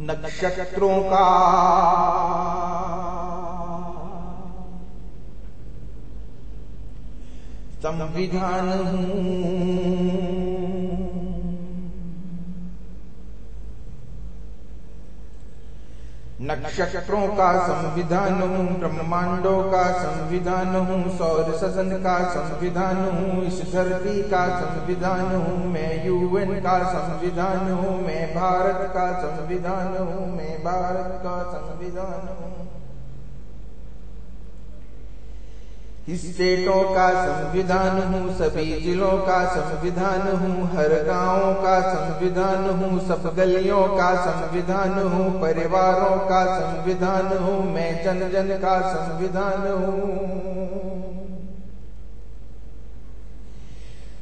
नक्षत्रों का संविधान हूँ, नक्षत्रों का संविधान हूँ, ब्रह्मांडों का संविधान हूँ, सौर सदन का संविधान हूँ, इस धरती का संविधान हूँ, मैं यूएन का संविधान हूँ, मैं भारत का संविधान हूँ, मैं भारत का संविधान हूँ, स्टेटों का संविधान हूँ, सभी जिलों का संविधान हूँ, हर गांव का संविधान हूँ, सब गलियों का संविधान हूँ, परिवारों का संविधान हूँ, मैं जन जन का संविधान हूँ,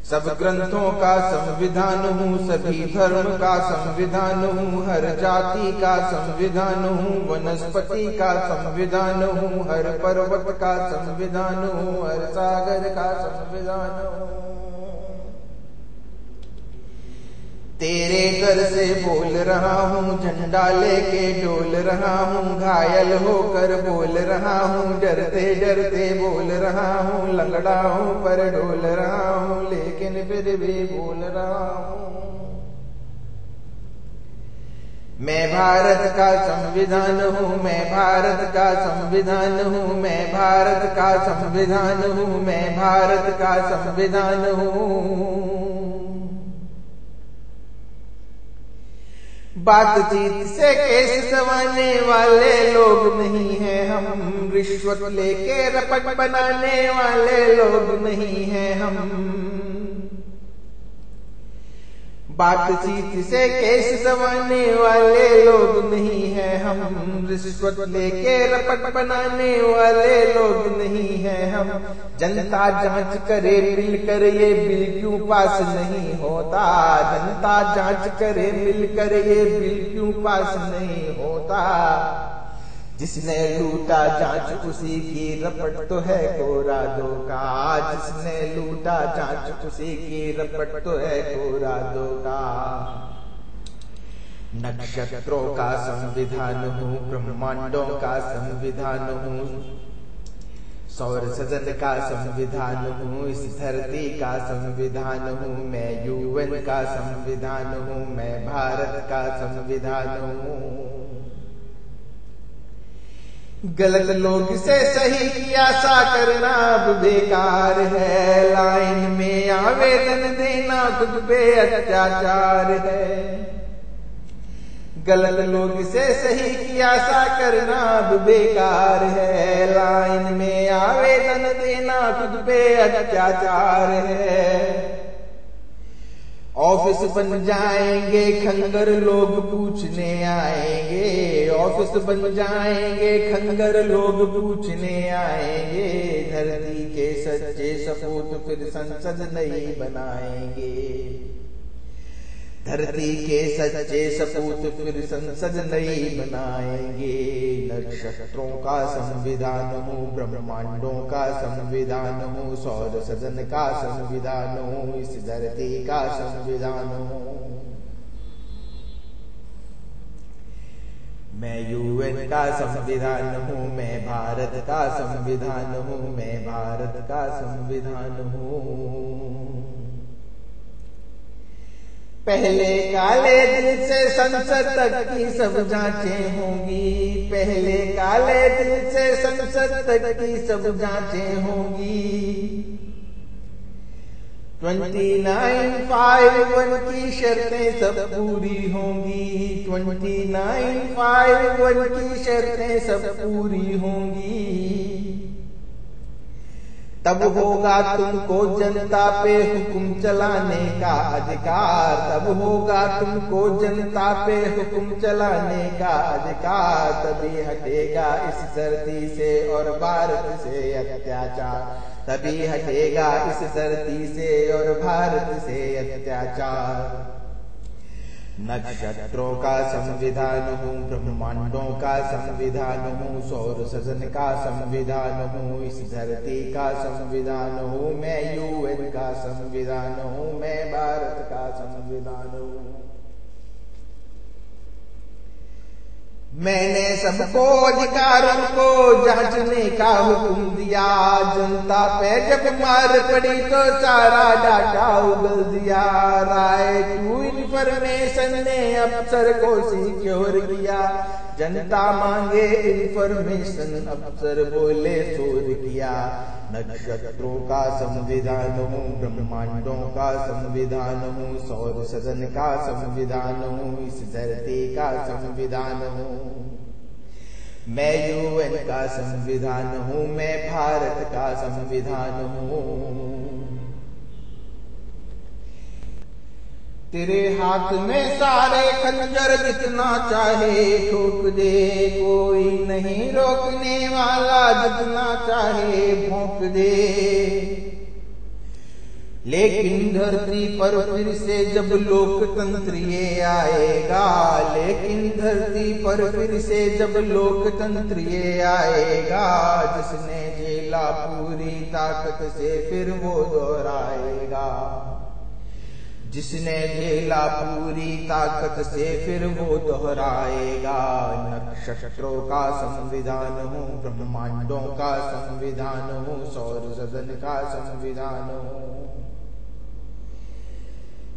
सब ग्रंथों का संविधान हूँ, सभी धर्म का संविधान हूँ, हर जाति का संविधान हूँ, वनस्पति का संविधान हूँ, हर पर्वत का संविधान हूँ, हर सागर का संविधान हूँ, तेरे घर से बोल रहा हूँ, झंडा लेके डोल रहा हूँ, घायल होकर बोल रहा हूँ, डरते डरते बोल रहा हूँ, लंगड़ा हूँ पर डोल रहा हूँ, लेकिन फिर भी बोल रहा हूँ, मैं भारत का संविधान हूँ, मैं भारत का संविधान हूँ, मैं भारत का संविधान हूँ, मैं भारत का संविधान हूँ, बातचीत से केस सवाने वाले लोग नहीं हैं हम, रिश्वत लेके रपट बनाने वाले लोग नहीं हैं हम, बातचीत से केस सवाने वाले लोग नहीं हैं हम, रिश्वत लेके रपट बनाने वाले लोग नहीं हैं हम, जनता जांच करे मिलकर ये बिल क्यों पास नहीं होता, जनता जांच करे मिलकर ये बिल क्यों पास नहीं होता, जिसने लूटा जांच उसी की रपट तो है कोरा धोखा, जिसने लूटा जांच उसी की रपट तो है कोरा धोखा, नक्षत्रों का संविधान हूँ, ब्रह्मांडों का संविधान हूँ, सौर सदन का संविधान हूँ, इस धरती का संविधान हूँ, मैं यूएन का संविधान हूँ, मैं भारत का संविधान हूँ, गलत लोग से सही की आशा करना अब बेकार है, लाइन में आवेदन देना खुद पे अत्याचार है, गलत लोग से सही की आशा करना अब बेकार है, लाइन में आवेदन देना खुद पे अत्याचार है, ऑफिस बन जाएंगे खंगर लोग पूछने आएंगे, ऑफिस बन जाएंगे खंगर लोग पूछने आएंगे, धरती के सच्चे सपूत फिर संसद नहीं बनाएंगे, धरती के सच्चे सपूत फिर संसद नहीं बनाएंगे, नक्षत्रों का संविधान हूँ, ब्रह्मांडों का संविधान हूँ, सौर सदन का संविधान हूँ, इस धरती का संविधान हूँ, मैं यूएन का संविधान हूँ, मैं भारत का संविधान हूँ, मैं भारत का संविधान हूँ, पहले काले दिन से संसद तक की सब जांचें होंगी, पहले काले दिन से संसद तक की सब जांचें होंगी, 2951 की शर्तें सब पूरी होंगी, 2951 की शर्तें सब पूरी होंगी, तब होगा तुमको जनता पे हुक्म चलाने का अधिकार, तब होगा तुमको जनता पे हुक्म चलाने का अधिकार, तभी हटेगा इस धरती से और भारत से अत्याचार, तभी हटेगा इस धरती से और भारत से अत्याचार, नक्षत्रों का संविधान हूँ, ब्रह्मांडों का संविधान हूँ, सौर सदन का संविधान हूँ, इस धरती का संविधान हूँ, मैं यूएन का संविधान हूँ, मैं भारत का संविधान हूँ, मैंने सबको अधिकारों को जांचने का हुक्म दिया। जनता पे जब मार पड़ी तो सारा डाटा उगल दिया। राय टू इन्फॉर्मेशन ने अफसर को सिक्योर किया। जनता मांगे इन्फॉर्मेशन, अफसर बोले शोर किया। नक्षत्रों का संविधान हूँ, ब्रह्मांडों का संविधान हूँ, सौर सदन का संविधान हूँ, इस धरती का संविधान हूँ। मैं यूएन का संविधान हूँ, मैं भारत का संविधान हूँ। तेरे हाथ में सारे खंजर जितना चाहे ठोक दे, कोई नहीं रोकने वाला, जितना चाहे भोंक दे। लेकिन धरती पर फिर से जब लोकतंत्र ये आएगा, लेकिन धरती पर फिर से जब लोकतंत्र ये आएगा, जिसने झेला पूरी ताकत से फिर वो दोहराएगा। जिसने झेला पूरी ताकत से फिर वो दोहराएगा। नक्षत्रों का संविधान हूँ, ब्रह्मांडों का संविधान हूँ, सौर सदन का संविधान हूँ,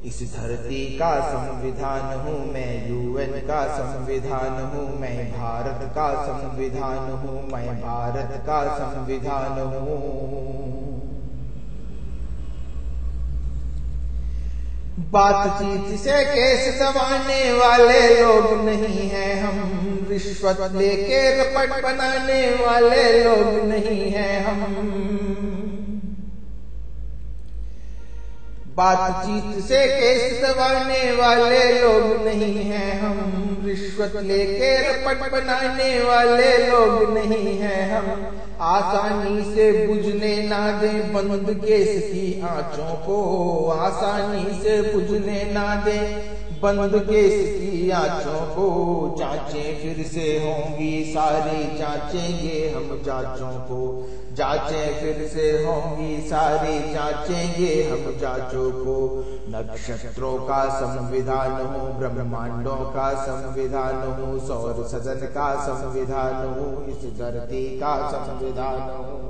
इस धरती का संविधान हूँ। मैं यूएन का संविधान हूँ, मैं भारत का संविधान हूँ, मैं भारत का संविधान हूँ। बातचीत से केस दबाने वाले लोग नहीं हैं हम, रिश्वत लेके रपट बनाने वाले लोग नहीं हैं हम। बातचीत से केस दबाने वाले लोग नहीं हैं हम, रिश्वत लेके रपट बनाने वाले लोग नहीं हैं हम। आसानी से बुझने ना दे बंद केस की आंचों को, आसानी से बुझने ना दे बंद केस की आंचों को। जांचें फिर से होंगी सारी, जांचेंगे हम जांचों को। जांचें फिर से होंगी सारी, जांचेंगे हम जांचों को। नक्षत्रों का संविधान हूँ, ब्रह्मांडों का संविधान हूँ, सौर सदन का संविधान हूँ, इस धरती का संविधान हूँ।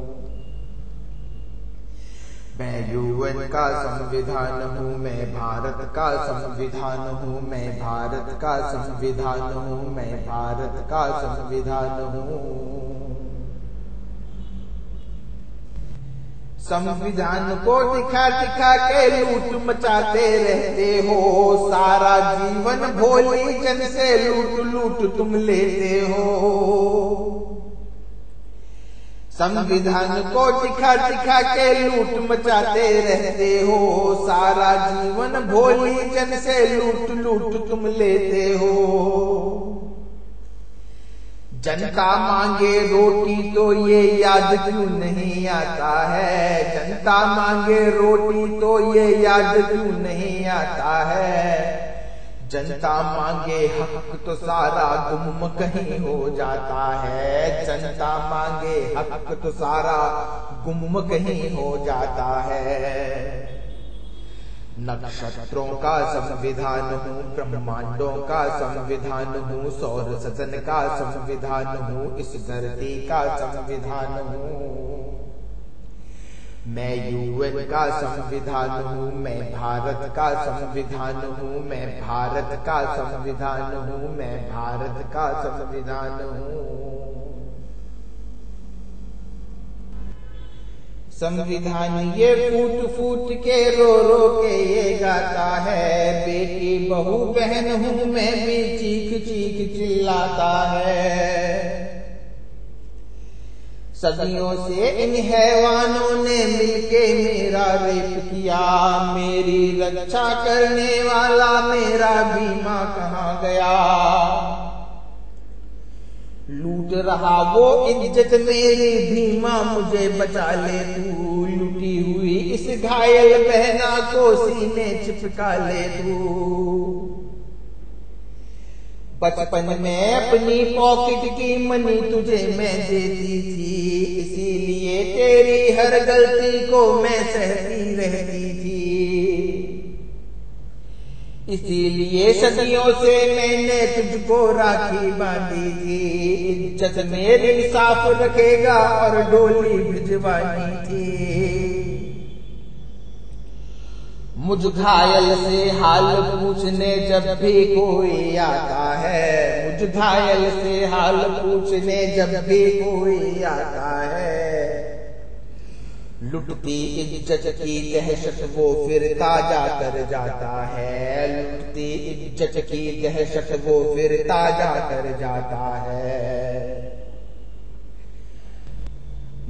मैं यूएन का संविधान हूँ, मैं भारत का संविधान हूँ, मैं भारत का संविधान हूँ, मैं भारत का संविधान हूँ। संविधान को दिखा दिखा के लूट मचाते रहते हो, सारा जीवन भोली जन से लूट लूट तुम लेते हो। संविधान को दिखा दिखा के लूट मचाते रहते हो, सारा जीवन भोली जन से लूट लूट तुम लेते हो। जनता मांगे रोटी तो ये याद क्यों नहीं आता है, जनता मांगे रोटी तो ये याद क्यों नहीं आता है। जनता मांगे हक तो सारा गुम कहीं हो जाता है, जनता मांगे हक तो सारा गुम कहीं हो जाता है। नक्षत्रों का संविधान हूँ, ब्रह्मांडों का संविधान हूँ, सौर सदन का संविधान हूँ, इस धरती का संविधान हूँ। मैं यूएन का संविधान हूँ, मैं भारत का संविधान हूँ, मैं भारत का संविधान हूँ, मैं भारत का संविधान हूँ। संविधान ये फूट फूट के रो रो के ये गाता है, बेटी बहू बहन हूँ मैं भी चीख चीख चिल्लाता है। सदियों से इन हैवानों ने मिलके मेरा रेप किया, मेरी रक्षा करने वाला मेरा बीमा कहाँ गया। लूट रहा वो इज्जत मेरी बीमा मुझे बचा ले तू, लूटी हुई इस घायल बहना को सीने चिपका ले तू। बचपन में अपनी पॉकेट की मनी तुझे मैं देती थी, इसीलिए तेरी हर गलती को मैं सहती रहती थी। इसीलिए सदियों से मैंने तुझको राखी बांधी थी, इज्जत मेरी साफ रखेगा और डोली भिजवानी थी। मुझ घायल से हाल पूछने जब भी कोई आता है, मुझ घायल से हाल पूछने जब भी कोई आता है, लुटती इज्जत की दहशत वो फिर ताजा कर जाता है, लुटती इज्जत की दहशत वो फिर ताजा कर जाता है।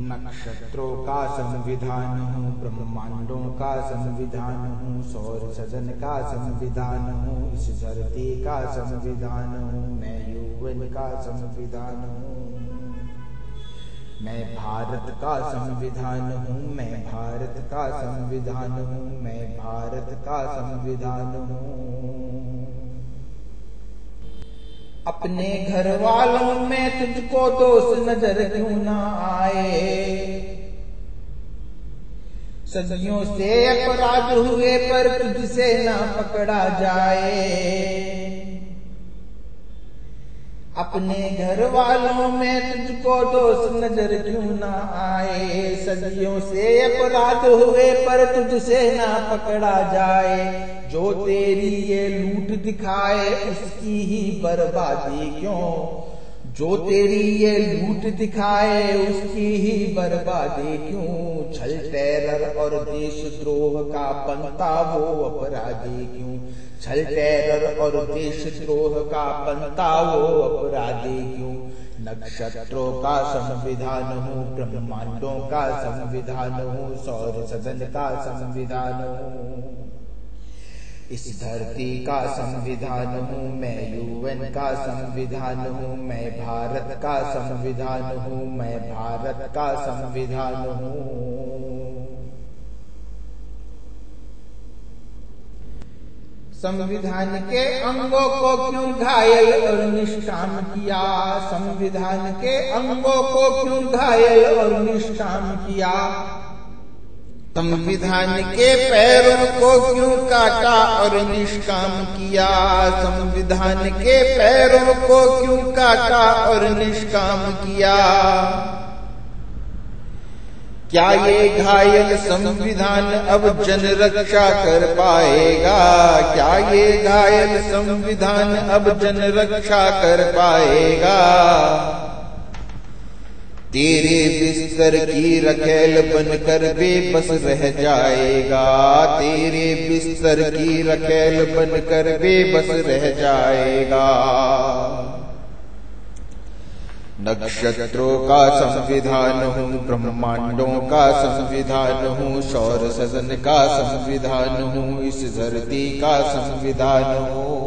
नक्षत्रों का संविधान हूँ, ब्रह्मांडों का संविधान हूँ, सौर सदन का संविधान हूँ, इस धरती का संविधान हूँ, मैं यूएन का संविधान हूँ, मैं भारत का संविधान हूँ, मैं भारत का संविधान हूँ, मैं भारत का संविधान हूँ। अपने घर वालों में तुझको दोष नजर क्यों ना आए, सदियों से अपराध हुए पर तुझसे ना पकड़ा जाए। अपने घर वालों में तुझको दोष नजर क्यों ना आए, सदियों से अपराध हुए पर तुझसे ना पकड़ा जाए। जो तेरी ये लूट दिखाए उसकी ही बर्बादी क्यों, जो तेरी ये लूट दिखाए उसकी ही बर्बादी क्यों। छल टेरर और देशद्रोह का पंथा वो अपराधी क्यों, छल टेरर और देशद्रोह का पंथा वो अपराधी क्यों। नक्षत्रों का संविधान हूँ, ब्रह्मांडों का संविधान हूँ, सौर सदन का संविधान हूँ, इस धरती का संविधान हूँ, मैं यूएन का संविधान हूँ, मैं भारत का संविधान हूँ, मैं भारत का संविधान हूँ। संविधान के अंगों को क्यों घायल और निष्काम किया, संविधान के अंगों को क्यों घायल और निष्काम किया। संविधान के पैरों को क्यों काटा और निष्काम किया, संविधान के पैरों को क्यों काटा और निष्काम किया। क्या ये घायल संविधान अब जन रक्षा कर पाएगा, क्या ये घायल संविधान अब जन रक्षा कर पाएगा। तेरे बिस्तर की रखेल बनकर बेबस रह जाएगा, तेरे बिस्तर की रखेल बनकर बेबस रह जाएगा। नक्षत्रों का संविधान हूँ, ब्रह्मांडों का संविधान हूँ, सौर सदन का संविधान हूँ, इस धरती का संविधान हूँ,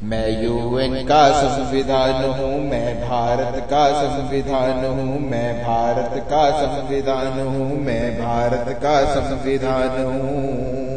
मैं यूएन का संविधान हूँ, मैं भारत का संविधान हूँ, मैं भारत का संविधान हूँ, मैं भारत का संविधान हूँ।